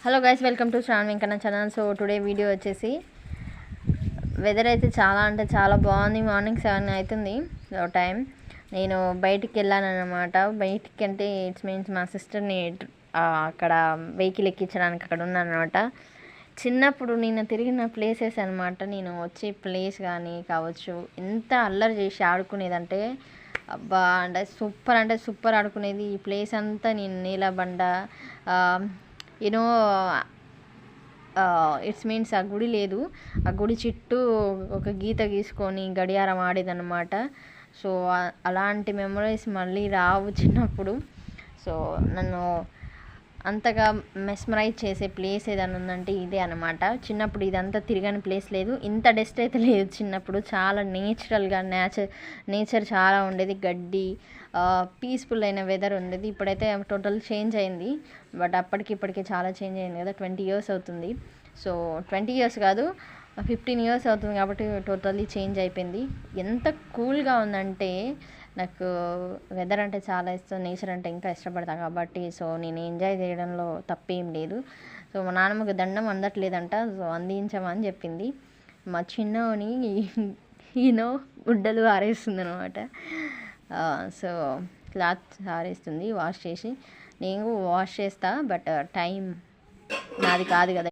Hello guys, welcome to Shravan Venkanna channel. So today video వచ్చేసి weather అయితే చాలా అంటే చాలా బాగుంది. మార్నింగ్ 7 అవుతుంది టైం. నేను బయటికి వెళ్ళాను అనమాట. బయటికి అంటే ఇట్స్ మీన్స్ మా సిస్టర్ని అక్కడ వెహికల్ ఎక్కించడానికి అక్కడ ఉన్నాను అనమాట. చిన్నప్పుడు నేను తిరిగిన ప్లేసెస్ అనమాట. నేను వచ్చే ప్లేస్ కానీ కావచ్చు, ఎంత అల్లరి చేసి ఆడుకునేదంటే అబ్బా అంటే సూపర్ ఆడుకునేది. ఈ ప్లేస్ అంతా నేను నీలబండ, యూనో ఇట్స్ మీన్స్ ఆ గుడి లేదు, ఆ గుడి చుట్టూ ఒక గీత గీసుకొని గడియారం ఆడేదన్నమాట. సో అలాంటి మెమరీస్ మళ్ళీ రావు చిన్నప్పుడు. సో నన్ను అంతగా మెస్మరైజ్ చేసే ప్లేస్ ఏదైనా ఉందంటే ఇదే అనమాట. చిన్నప్పుడు ఇదంతా తిరగని ప్లేస్ లేదు, ఇంత డస్ట్ అయితే లేదు. చిన్నప్పుడు చాలా నేచురల్గా నేచర్ చాలా ఉండేది, గడ్డి, పీస్ఫుల్ అయిన వెదర్ ఉండేది. ఇప్పుడైతే టోటల్ చేంజ్ అయింది, బట్ అప్పటికి ఇప్పటికి చాలా చేంజ్ అయింది కదా. 20 years అవుతుంది. సో 20 years కాదు, 15 years అవుతుంది కాబట్టి టోటల్లీ చేంజ్ అయిపోయింది. ఎంత కూల్గా ఉందంటే నాకు వెదర్ అంటే చాలా ఇష్టం, నేచర్ అంటే ఇంకా ఇష్టపడతాను కాబట్టి సో నేను ఎంజాయ్ చేయడంలో తప్పేం లేదు. సో మా నాన్నమ్మకి దండం అందట్లేదంట, సో అందించమని చెప్పింది. మా చిన్నోని గుడ్డలు ఆరేస్తుంది అనమాట. సో క్లాత్ ఆరేస్తుంది వాష్ చేసి. నేను వాష్ చేస్తా, బట్ టైం నాది కాదు కదా.